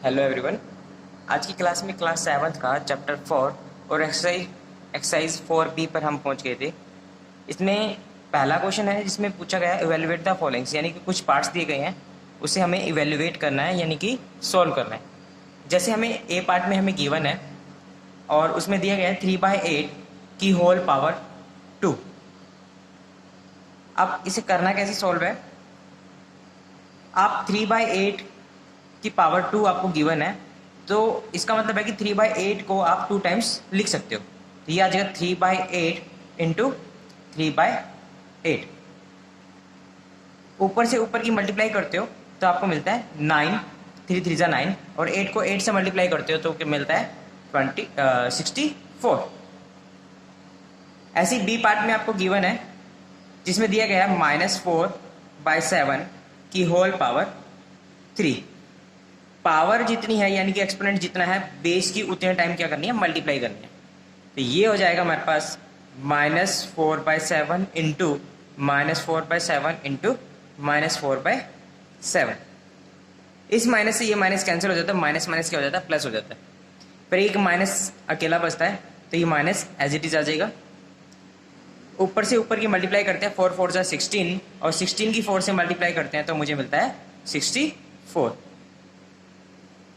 Hello everyone. आज की class में क्लास 7 का चैप्टर 4 और एक्सरसाइज 4B पर हम पहुंच गए थे। इसमें पहला क्वेश्चन है जिसमें पूछा गया है इवेल्युएट द फॉलोइंग्स, यानी कि कुछ पार्ट्स दिए गए हैं, उसे हमें इवेल्युएट करना है, यानी कि सॉल्व करना है। जैसे हमें ए पार्ट में हमें गिवन है और उसमें दिया गया है 3/8 की होल पावर 2। अब इसे करना कैसे सॉल्व है, आप 3/8 की पावर 2 आपको गिवन है, तो इसका मतलब है कि 3/8 को आप 2 टाइम्स लिख सकते हो। तो ये आ जाएगा 3/8 इंटू 3/8। ऊपर से ऊपर की मल्टीप्लाई करते हो तो आपको मिलता है 9, 3 3 9, और 8 को 8 से मल्टीप्लाई करते हो तो मिलता है 64। ऐसी बी पार्ट में आपको गिवन है जिसमें दिया गया है -4/7 की होल पावर 3। पावर जितनी है यानी कि एक्सपोनेंट जितना है बेस की उतने टाइम क्या करनी है, मल्टीप्लाई करनी है। तो ये हो जाएगा हमारे पास -4/7 इंटू -4/7 इंटू -4/7। इस माइनस से ये माइनस कैंसिल हो जाता है, माइनस माइनस क्या हो जाता है, प्लस हो जाता है। पर एक माइनस अकेला बचता है तो ये माइनस एज इट इज आ जाएगा। ऊपर से ऊपर की मल्टीप्लाई करते हैं, 4 4 16, और 16 की 4 से मल्टीप्लाई करते हैं तो मुझे मिलता है 64।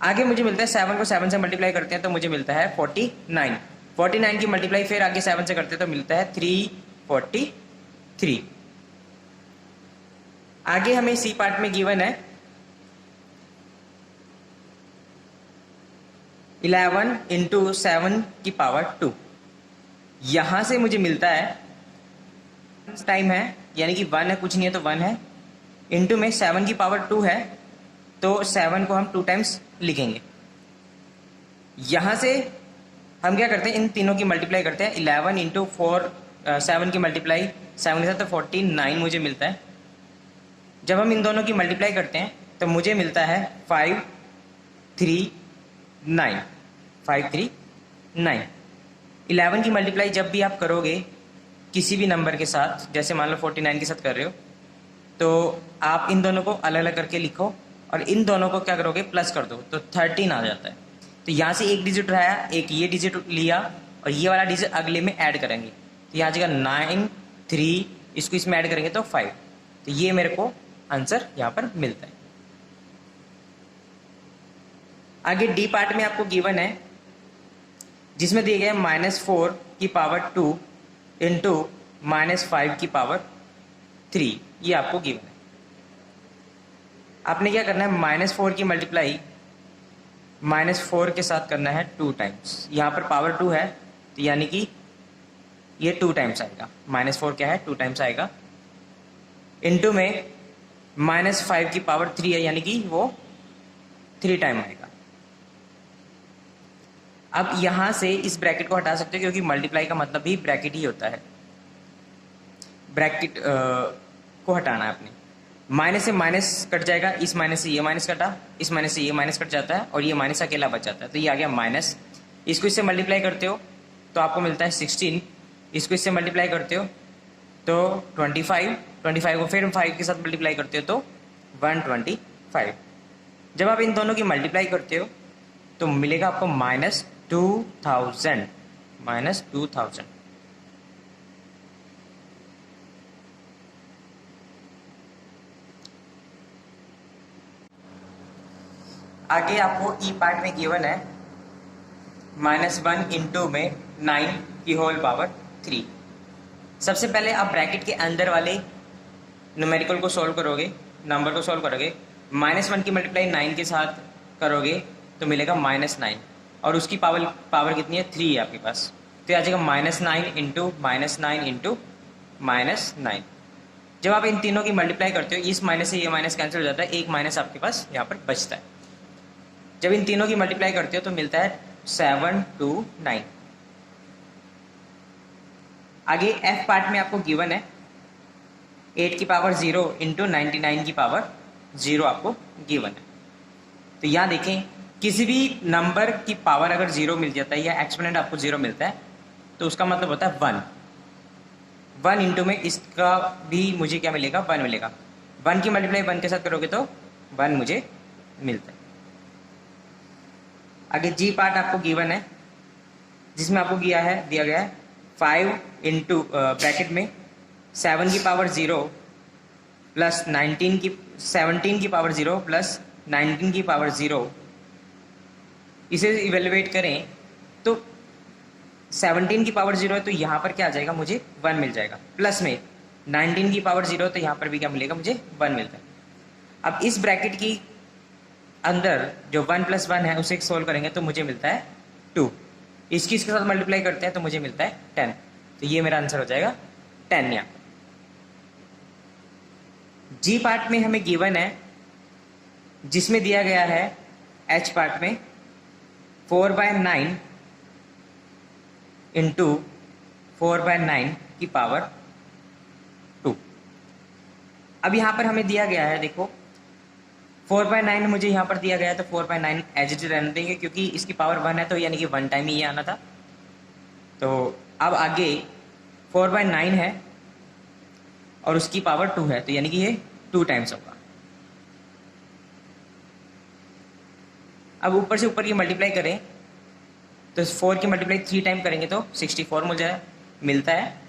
आगे मुझे मिलता है 7 को 7 से मल्टीप्लाई करते हैं तो मुझे मिलता है 49। 49 की मल्टीप्लाई फिर आगे 7 से करते हैं तो मिलता है 343। आगे हमें सी पार्ट में गिवन है 11 इंटू 7 की पावर 2। यहां से मुझे मिलता है टाइम है, यानी कि 1 है, कुछ नहीं है तो 1 है, इंटू में 7 की पावर 2 है तो 7 को हम 2 टाइम्स लिखेंगे। यहां से हम क्या करते हैं, इन तीनों की मल्टीप्लाई करते हैं। 11 इंटू 7 की मल्टीप्लाई 7 के साथ तो 49 मुझे मिलता है। जब हम इन दोनों की मल्टीप्लाई करते हैं तो मुझे मिलता है 539। 539। 11 की मल्टीप्लाई जब भी आप करोगे किसी भी नंबर के साथ, जैसे मान लो 49 के साथ कर रहे हो, तो आप इन दोनों को अलग अलग करके लिखो और इन दोनों को क्या करोगे, प्लस कर दो तो 13 आ जाता है। तो यहाँ से एक डिजिट उठाया, एक ये डिजिट लिया और ये वाला डिजिट अगले में ऐड करेंगे तो यहाँ आ जाएगा 9 3, इसको इसमें ऐड करेंगे तो 5। तो ये मेरे को आंसर यहाँ पर मिलता है। आगे डी पार्ट में आपको गिवन है जिसमें दिया गया है -4 की पावर 2 इंटू -5 की पावर 3। ये आपको गिवन है। आपने क्या करना है, -4 की मल्टीप्लाई -4 के साथ करना है 2 टाइम्स। यहाँ पर पावर 2 है तो यानी कि ये 2 टाइम्स आएगा। -4 क्या है, 2 टाइम्स आएगा। इंटू में -5 की पावर 3 है यानी कि वो 3 टाइम आएगा। अब यहां से इस ब्रैकेट को हटा सकते हो क्योंकि मल्टीप्लाई का मतलब भी ब्रैकेट ही होता है। ब्रैकेट को हटाना है आपने। माइनस से माइनस कट जाएगा, इस माइनस से ये माइनस कटा, इस माइनस से ये माइनस कट जाता है और ये माइनस अकेला बच जाता है तो ये आ गया माइनस। इसको इससे मल्टीप्लाई करते हो तो आपको मिलता है 16। इसको इससे मल्टीप्लाई करते हो तो 25। 25 को फिर 5 के साथ मल्टीप्लाई करते हो तो 125। जब आप इन दोनों की मल्टीप्लाई करते हो तो मिलेगा आपको -2000। -2000। आगे आपको ई पार्ट में गिवन है -1 इंटू में 9 की होल पावर 3। सबसे पहले आप ब्रैकेट के अंदर वाले न्यूमेरिकल को सॉल्व करोगे, नंबर को सॉल्व करोगे। -1 की मल्टीप्लाई 9 के साथ करोगे तो मिलेगा -9, और उसकी पावर कितनी है, 3 है आपके पास। तो आ जाएगा -9 इंटू -9 इंटू -9। जब आप इन तीनों की मल्टीप्लाई करते हो, इस माइनस से ये माइनस कैंसिल हो जाता है, एक माइनस आपके पास यहाँ पर बचता है। जब इन तीनों की मल्टीप्लाई करते हो तो मिलता है 729। आगे एफ पार्ट में आपको गिवन है 8 की पावर 0 इंटू 99 की पावर 0 आपको गिवन है। तो यहाँ देखें, किसी भी नंबर की पावर अगर 0 मिल जाता है या एक्सपोनेंट आपको 0 मिलता है तो उसका मतलब होता है 1। 1 इंटू में इसका भी मुझे क्या मिलेगा, 1 मिलेगा। 1 की मल्टीप्लाई 1 के साथ करोगे तो 1 मुझे मिलता है। आगे जी पार्ट आपको गिवन है, जिसमें आपको दिया गया है 5 इंटू ब्रैकेट में 7 की पावर 0 प्लस 17 की पावर 0 प्लस 19 की पावर 0। इसे इवेलुएट करें तो 17 की पावर 0 है तो यहाँ पर क्या आ जाएगा, मुझे 1 मिल जाएगा। प्लस में 19 की पावर 0 तो यहाँ पर भी क्या मिलेगा, मुझे 1 मिलता है। अब इस ब्रैकेट की अंदर जो 1 + 1 है उसे सोल्व करेंगे तो मुझे मिलता है 2। इसके साथ मल्टीप्लाई करते हैं तो मुझे मिलता है 10। तो ये मेरा आंसर हो जाएगा 10। यहाँ जी पार्ट में हमें गिवन है, जिसमें दिया गया है एच पार्ट में 4/9 इंटू 4/9 की पावर 2। अब यहाँ पर हमें दिया गया है, देखो 4/9 मुझे यहाँ पर दिया गया है तो 4/9 एज इट रहने देंगे, क्योंकि इसकी पावर 1 है तो यानी कि 1 टाइम ही ये आना था। तो अब आगे 4/9 है और उसकी पावर 2 है तो यानी कि ये 2 टाइम्स होगा। अब ऊपर से ऊपर की मल्टीप्लाई करें तो 4 की मल्टीप्लाई 3 टाइम करेंगे तो 64 मुझे मिलता है।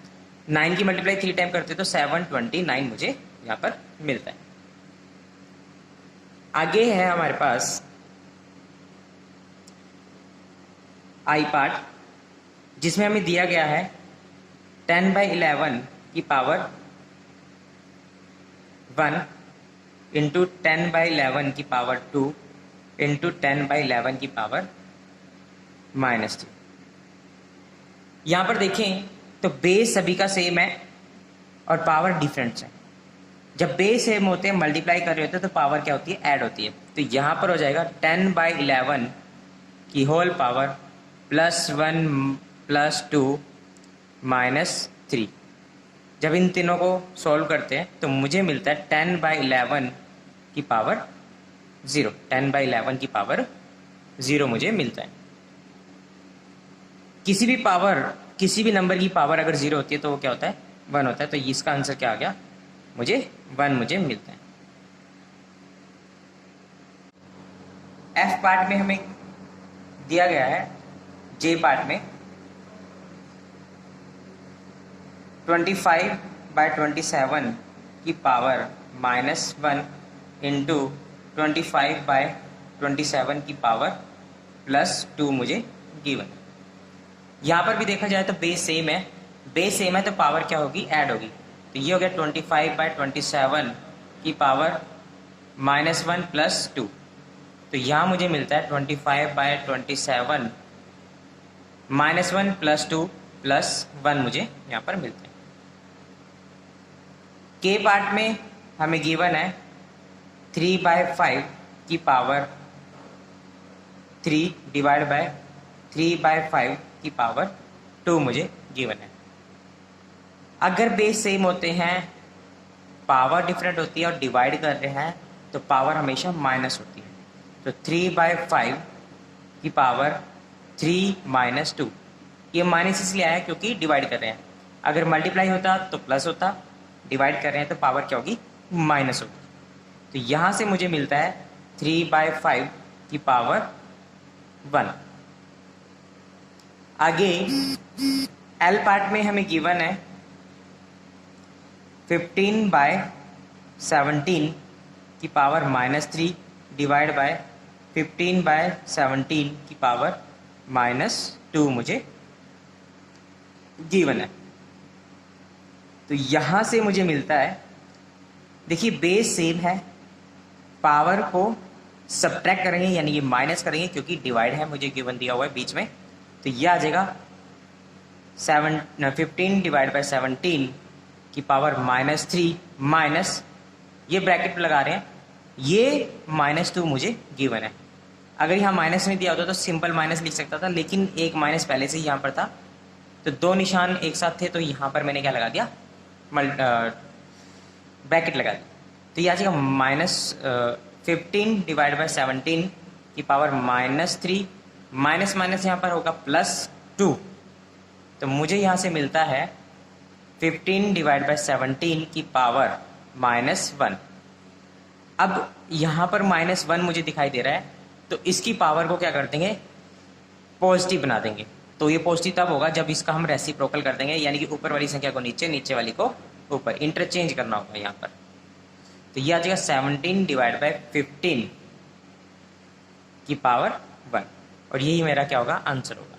9 की मल्टीप्लाई 3 टाइम करते तो 729 मुझे यहाँ पर मिलता है। आगे है हमारे पास आई पार्ट, जिसमें हमें दिया गया है 10/11 की पावर 1 इंटू 10/11 की पावर 2 इंटू 10/11 की पावर -3। यहाँ पर देखें तो बेस सभी का सेम है और पावर डिफरेंट है। जब बेस सेम होते हैं, मल्टीप्लाई कर रहे होते हैं तो पावर क्या होती है, ऐड होती है। तो यहाँ पर हो जाएगा 10/11 की होल पावर +1 +2 -3। जब इन तीनों को सॉल्व करते हैं तो मुझे मिलता है 10/11 की पावर 0। 10/11 की पावर 0 मुझे मिलता है। किसी भी नंबर की पावर अगर 0 होती है तो वो क्या होता है, 1 होता है। तो इसका आंसर क्या आ गया, मुझे 1 मुझे मिलता है। एफ पार्ट में हमें दिया गया है जे पार्ट में 25/27 की पावर -1 इंटू 25/27 की पावर +2 मुझे गिवन। यहाँ पर भी देखा जाए तो बेस सेम है तो पावर क्या होगी, ऐड होगी। तो ये हो गया 25/27 की पावर -1 +2। तो यहाँ मुझे मिलता है 25/27 -1 +2 +1 मुझे यहाँ पर मिलता है। के पार्ट में हमें गिवन है 3/5 की पावर 3 डिवाइड बाय 3/5 की पावर 2 मुझे गिवन है। अगर बेस सेम होते हैं, पावर डिफरेंट होती है और डिवाइड कर रहे हैं तो पावर हमेशा माइनस होती है। तो 3/5 की पावर 3 - 2, ये माइनस इसलिए आया क्योंकि डिवाइड कर रहे हैं। अगर मल्टीप्लाई होता तो प्लस होता, डिवाइड कर रहे हैं तो पावर क्या होगी, माइनस होगी। तो यहाँ से मुझे मिलता है 3/5 की पावर 1। आगे एल पार्ट में हमें गिवन है 15/17 की पावर -3 डिवाइड बाय 15/17 की पावर -2 मुझे गिवन है। तो यहाँ से मुझे मिलता है, देखिए बेस सेम है, पावर को सब्ट्रैक्ट करेंगे यानी ये माइनस करेंगे क्योंकि डिवाइड है, मुझे गिवन दिया हुआ है बीच में। तो ये आ जाएगा 15/17 की पावर -3 माइनस, ये ब्रैकेट लगा रहे हैं, ये -2 मुझे गिवन है। अगर यहाँ माइनस नहीं दिया होता तो सिंपल माइनस लिख सकता था, लेकिन एक माइनस पहले से ही यहाँ पर था तो 2 निशान एक साथ थे तो यहाँ पर मैंने क्या लगा दिया, ब्रैकेट लगा दी। तो ये आ जाएगा -15/17 की पावर -3 माइनस माइनस यहाँ पर होगा +2। तो मुझे यहाँ से मिलता है 15/17 की पावर -1। अब यहाँ पर -1 मुझे दिखाई दे रहा है तो इसकी पावर को क्या कर देंगे, पॉजिटिव बना देंगे। तो ये पॉजिटिव तब होगा जब इसका हम रेसिप्रोकल कर देंगे, यानी कि ऊपर वाली संख्या को नीचे, नीचे वाली को ऊपर, इंटरचेंज करना होगा यहाँ पर। तो ये आ जाएगा 17 डिवाइड बाई 15 की पावर 1, और यही मेरा क्या होगा, आंसर होगा।